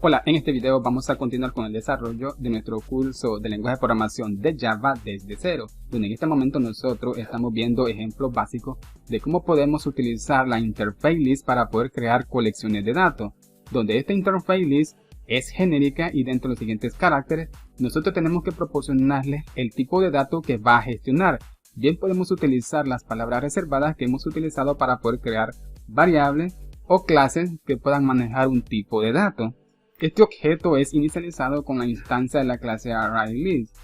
Hola, en este video vamos a continuar con el desarrollo de nuestro curso de lenguaje de programación de Java desde cero, donde en este momento nosotros estamos viendo ejemplos básicos de cómo podemos utilizar la interface list para poder crear colecciones de datos, donde esta interface list es genérica y dentro de los siguientes caracteres nosotros tenemos que proporcionarle el tipo de dato que va a gestionar. Bien podemos utilizar las palabras reservadas que hemos utilizado para poder crear variables o clases que puedan manejar un tipo de dato. Este objeto es inicializado con la instancia de la clase ArrayList.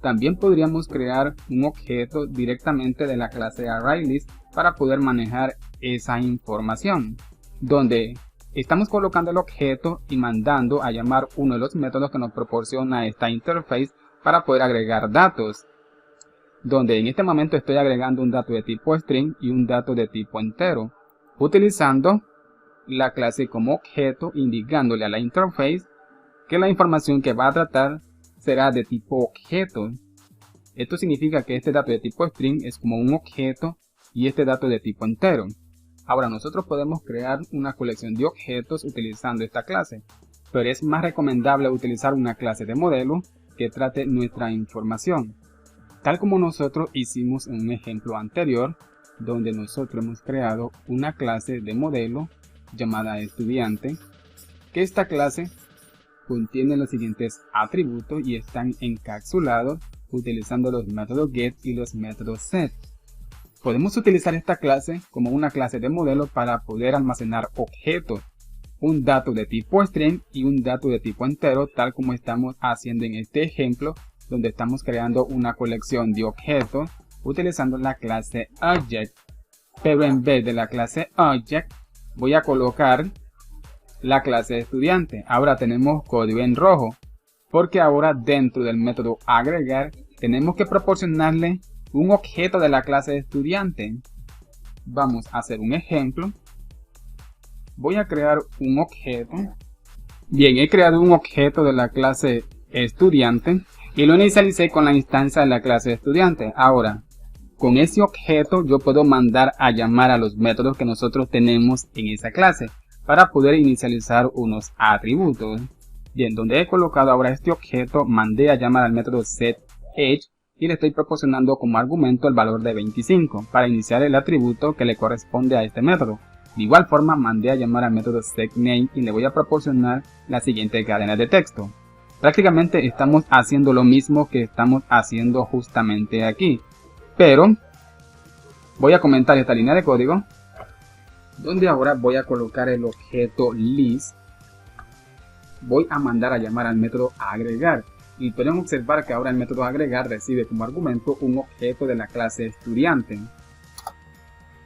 También podríamos crear un objeto directamente de la clase ArrayList para poder manejar esa información, donde estamos colocando el objeto y mandando a llamar uno de los métodos que nos proporciona esta interface para poder agregar datos, donde en este momento estoy agregando un dato de tipo string y un dato de tipo entero, utilizando la clase como objeto, indicándole a la interface que la información que va a tratar será de tipo objeto. Esto significa que este dato de tipo string es como un objeto y este dato de tipo entero. Ahora nosotros podemos crear una colección de objetos utilizando esta clase, pero es más recomendable utilizar una clase de modelo que trate nuestra información, tal como nosotros hicimos en un ejemplo anterior, donde nosotros hemos creado una clase de modelo llamada estudiante, que esta clase contiene los siguientes atributos y están encapsulados utilizando los métodos get y los métodos set. Podemos utilizar esta clase como una clase de modelo para poder almacenar objetos, un dato de tipo string y un dato de tipo entero, tal como estamos haciendo en este ejemplo, donde estamos creando una colección de objetos utilizando la clase object, pero en vez de la clase object voy a colocar la clase estudiante. Ahora tenemos código en rojo, porque ahora dentro del método agregar tenemos que proporcionarle un objeto de la clase estudiante. Vamos a hacer un ejemplo. Voy a crear un objeto. Bien, he creado un objeto de la clase estudiante y lo inicialicé con la instancia de la clase estudiante. Ahora, con ese objeto yo puedo mandar a llamar a los métodos que nosotros tenemos en esa clase para poder inicializar unos atributos. Bien, donde he colocado ahora este objeto, mandé a llamar al método setAge y le estoy proporcionando como argumento el valor de 25 para iniciar el atributo que le corresponde a este método. De igual forma mandé a llamar al método setName y le voy a proporcionar la siguiente cadena de texto. Prácticamente estamos haciendo lo mismo que estamos haciendo justamente aquí. Pero voy a comentar esta línea de código, donde ahora voy a colocar el objeto list. Voy a mandar a llamar al método agregar. Y pueden observar que ahora el método agregar recibe como argumento un objeto de la clase estudiante.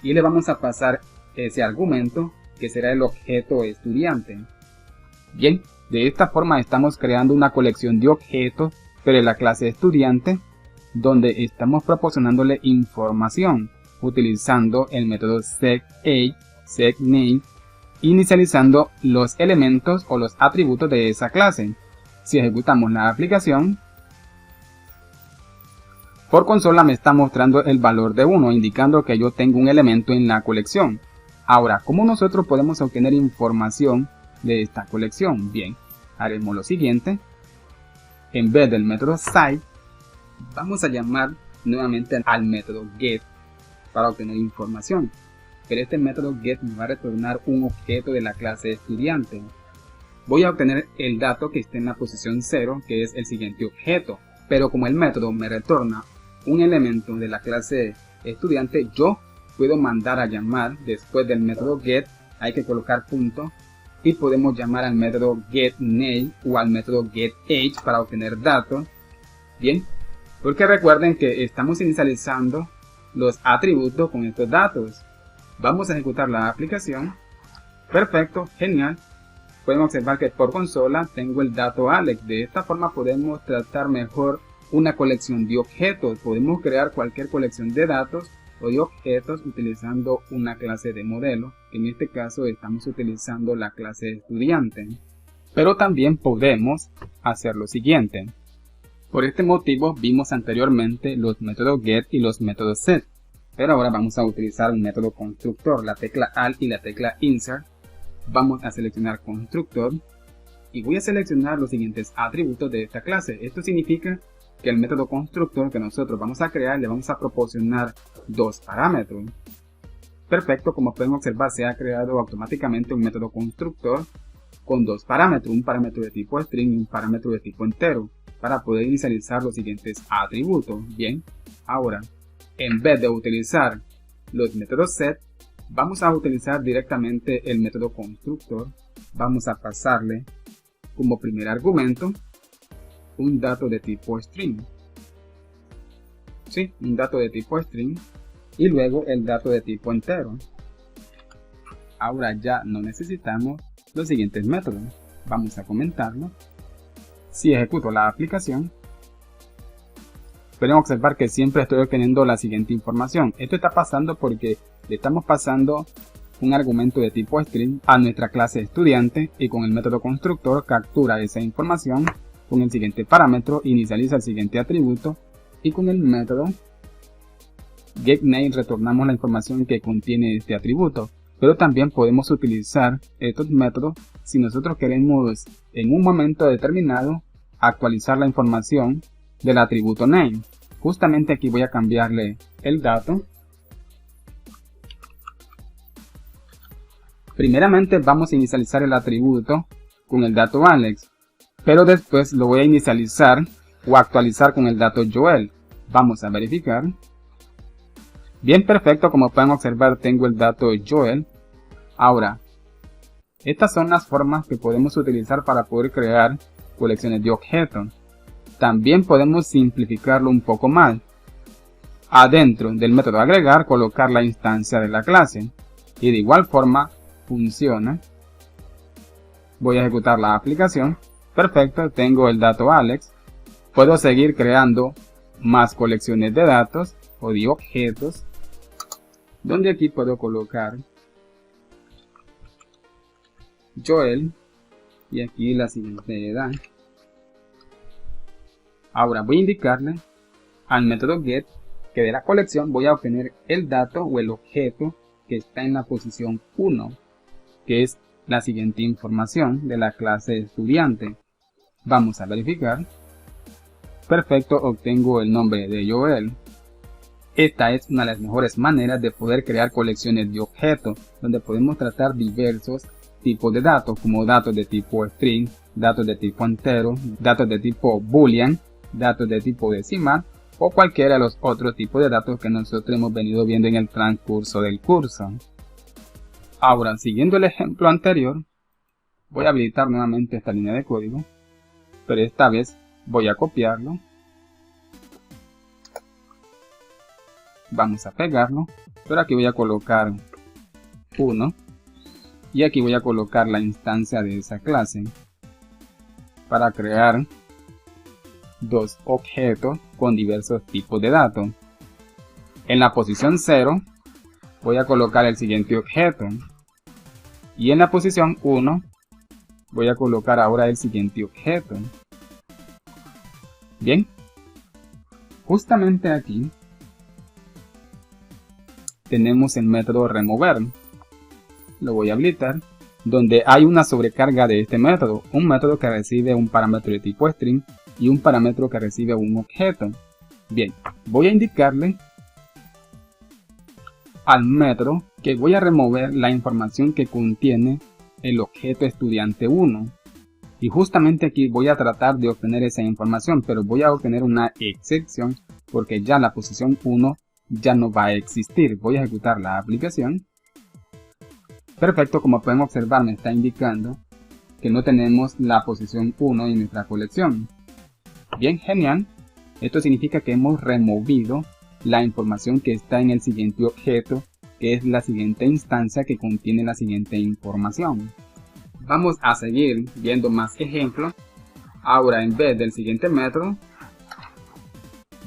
Y le vamos a pasar ese argumento, que será el objeto estudiante. Bien, de esta forma estamos creando una colección de objetos, pero en la clase estudiante, donde estamos proporcionándole información utilizando el método setAge, setName, inicializando los elementos o los atributos de esa clase. Si ejecutamos la aplicación, por consola me está mostrando el valor de 1, indicando que yo tengo un elemento en la colección. Ahora, ¿cómo nosotros podemos obtener información de esta colección? Bien, haremos lo siguiente. En vez del método site, vamos a llamar nuevamente al método get para obtener información, pero este método get me va a retornar un objeto de la clase estudiante. Voy a obtener el dato que esté en la posición 0, que es el siguiente objeto, pero como el método me retorna un elemento de la clase estudiante, yo puedo mandar a llamar después del método get, hay que colocar punto, y podemos llamar al método getName o al método getAge para obtener datos. Bien, porque recuerden que estamos inicializando los atributos con estos datos. Vamos a ejecutar la aplicación. Perfecto, genial. Pueden observar que por consola tengo el dato Alex. De esta forma podemos tratar mejor una colección de objetos. Podemos crear cualquier colección de datos o de objetos utilizando una clase de modelo. En este caso estamos utilizando la clase estudiante. Pero también podemos hacer lo siguiente. Por este motivo vimos anteriormente los métodos get y los métodos set, pero ahora vamos a utilizar un método constructor, la tecla Alt y la tecla Insert. Vamos a seleccionar constructor y voy a seleccionar los siguientes atributos de esta clase. Esto significa que el método constructor que nosotros vamos a crear le vamos a proporcionar dos parámetros. Perfecto, como pueden observar se ha creado automáticamente un método constructor con dos parámetros, un parámetro de tipo string y un parámetro de tipo entero, para poder inicializar los siguientes atributos. Bien, ahora en vez de utilizar los métodos set, vamos a utilizar directamente el método constructor. Vamos a pasarle como primer argumento un dato de tipo string. Sí, un dato de tipo string y luego el dato de tipo entero. Ahora ya no necesitamos los siguientes métodos. Vamos a comentarlo. Si ejecuto la aplicación, pueden observar que siempre estoy obteniendo la siguiente información. Esto está pasando porque le estamos pasando un argumento de tipo string a nuestra clase estudiante y con el método constructor captura esa información. Con el siguiente parámetro inicializa el siguiente atributo y con el método getName retornamos la información que contiene este atributo. Pero también podemos utilizar estos métodos si nosotros queremos en un momento determinado actualizar la información del atributo name. Justamente aquí voy a cambiarle el dato. Primeramente vamos a inicializar el atributo con el dato Alex, pero después lo voy a inicializar o actualizar con el dato Joel. Vamos a verificar. Bien, perfecto, como pueden observar tengo el dato Joel. Ahora, estas son las formas que podemos utilizar para poder crear colecciones de objetos. También podemos simplificarlo un poco más. Adentro del método agregar colocar la instancia de la clase y de igual forma funciona. Voy a ejecutar la aplicación. Perfecto, tengo el dato Alex. Puedo seguir creando más colecciones de datos o de objetos, donde aquí puedo colocar Joel y aquí la siguiente edad. Ahora voy a indicarle al método get que de la colección voy a obtener el dato o el objeto que está en la posición 1, que es la siguiente información de la clase estudiante. Vamos a verificar. Perfecto, obtengo el nombre de Joel. Esta es una de las mejores maneras de poder crear colecciones de objetos, donde podemos tratar diversos tipos de datos, como datos de tipo string, datos de tipo entero, datos de tipo boolean, datos de tipo decimal o cualquiera de los otros tipos de datos que nosotros hemos venido viendo en el transcurso del curso. Ahora, siguiendo el ejemplo anterior, voy a habilitar nuevamente esta línea de código, pero esta vez voy a copiarlo. Vamos a pegarlo, pero aquí voy a colocar 1 y aquí voy a colocar la instancia de esa clase para crear dos objetos con diversos tipos de datos. En la posición 0 voy a colocar el siguiente objeto y en la posición 1 voy a colocar ahora el siguiente objeto. Bien, justamente aquí tenemos el método remover. Lo voy a habilitar, donde hay una sobrecarga de este método, un método que recibe un parámetro de tipo string y un parámetro que recibe un objeto. Bien, voy a indicarle al método que voy a remover la información que contiene el objeto estudiante 1. Y justamente aquí voy a tratar de obtener esa información, pero voy a obtener una excepción porque ya la posición 1 ya no va a existir. Voy a ejecutar la aplicación. Perfecto, como pueden observar me está indicando que no tenemos la posición 1 en nuestra colección. Bien, genial. Esto significa que hemos removido la información que está en el siguiente objeto, que es la siguiente instancia que contiene la siguiente información. Vamos a seguir viendo más ejemplos. Ahora en vez del siguiente método,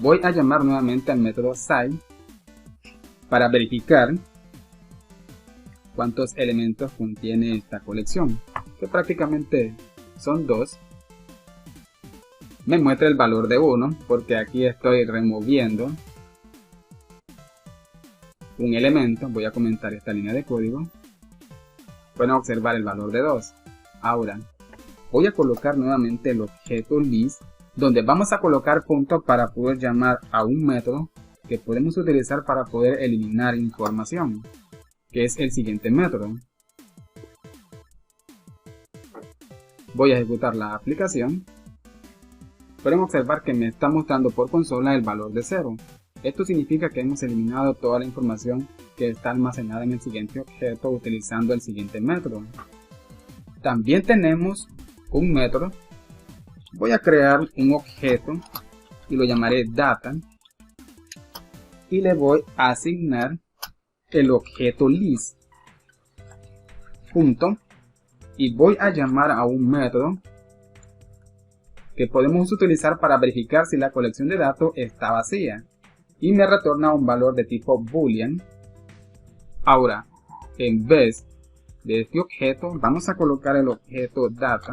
voy a llamar nuevamente al método site para verificar cuántos elementos contiene esta colección, que prácticamente son 2. Me muestra el valor de 1 porque aquí estoy removiendo un elemento. Voy a comentar esta línea de código. Pueden observar el valor de 2. Ahora, voy a colocar nuevamente el objeto list, donde vamos a colocar puntos para poder llamar a un método que podemos utilizar para poder eliminar información, que es el siguiente método. Voy a ejecutar la aplicación. Pueden observar que me está mostrando por consola el valor de 0. Esto significa que hemos eliminado toda la información que está almacenada en el siguiente objeto utilizando el siguiente método. También tenemos un método. Voy a crear un objeto y lo llamaré data y le voy a asignar el objeto list punto y voy a llamar a un método que podemos utilizar para verificar si la colección de datos está vacía y me retorna un valor de tipo boolean. Ahora, en vez de este objeto vamos a colocar el objeto data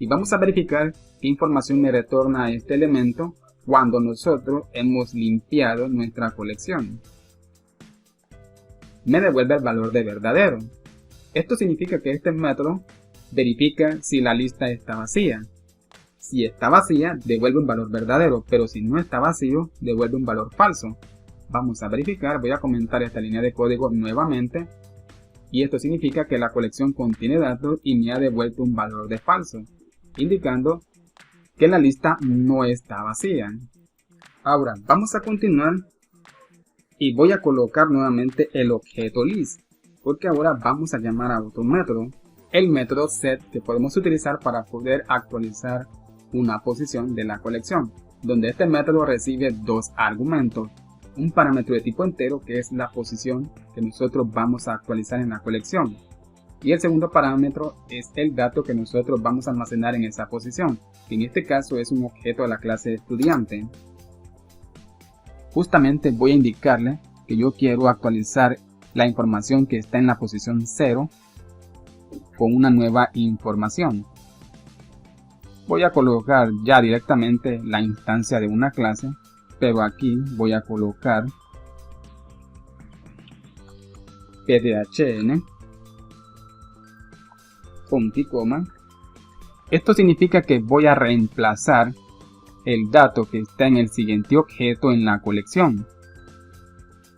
y vamos a verificar qué información me retorna este elemento cuando nosotros hemos limpiado nuestra colección. Me devuelve el valor de verdadero. Esto significa que este método verifica si la lista está vacía. Si está vacía, devuelve un valor verdadero, pero si no está vacío, devuelve un valor falso. Vamos a verificar, voy a comentar esta línea de código nuevamente. Y esto significa que la colección contiene datos y me ha devuelto un valor de falso, indicando que la lista no está vacía. Ahora vamos a continuar y voy a colocar nuevamente el objeto list, porque ahora vamos a llamar a otro método, el método set, que podemos utilizar para poder actualizar una posición de la colección, donde este método recibe dos argumentos, un parámetro de tipo entero que es la posición que nosotros vamos a actualizar en la colección, y el segundo parámetro es el dato que nosotros vamos a almacenar en esa posición, que en este caso es un objeto de la clase estudiante. Justamente voy a indicarle que yo quiero actualizar la información que está en la posición 0 con una nueva información. Voy a colocar ya directamente la instancia de una clase, pero aquí voy a colocar pdhn punto y coma. Esto significa que voy a reemplazar el dato que está en el siguiente objeto en la colección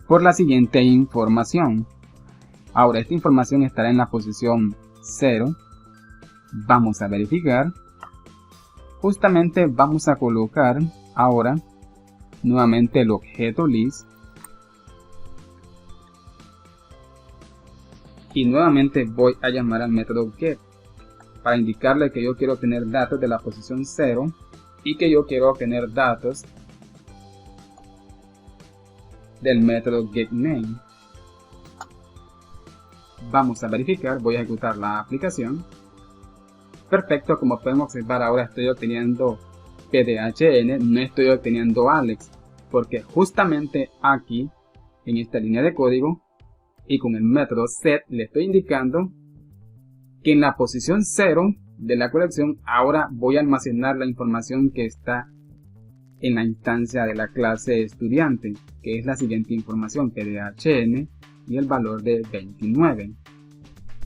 por la siguiente información. Ahora esta información estará en la posición 0. Vamos a verificar. Justamente vamos a colocar ahora nuevamente el objeto list y nuevamente voy a llamar al método get para indicarle que yo quiero obtener datos de la posición 0 y que yo quiero obtener datos del método getName. Vamos a verificar, voy a ejecutar la aplicación. Perfecto, como podemos observar ahora estoy obteniendo pdhn, no estoy obteniendo Alex, porque justamente aquí en esta línea de código y con el método set le estoy indicando que en la posición 0 de la colección ahora voy a almacenar la información que está en la instancia de la clase estudiante, que es la siguiente información, pdhn y el valor de 29.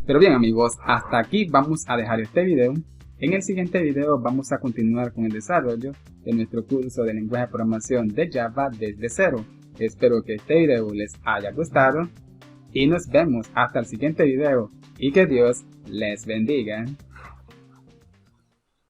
Pero bien amigos, hasta aquí vamos a dejar este video. En el siguiente video vamos a continuar con el desarrollo de nuestro curso de lenguaje de programación de Java desde cero. Espero que este video les haya gustado y nos vemos hasta el siguiente video y que Dios les bendiga.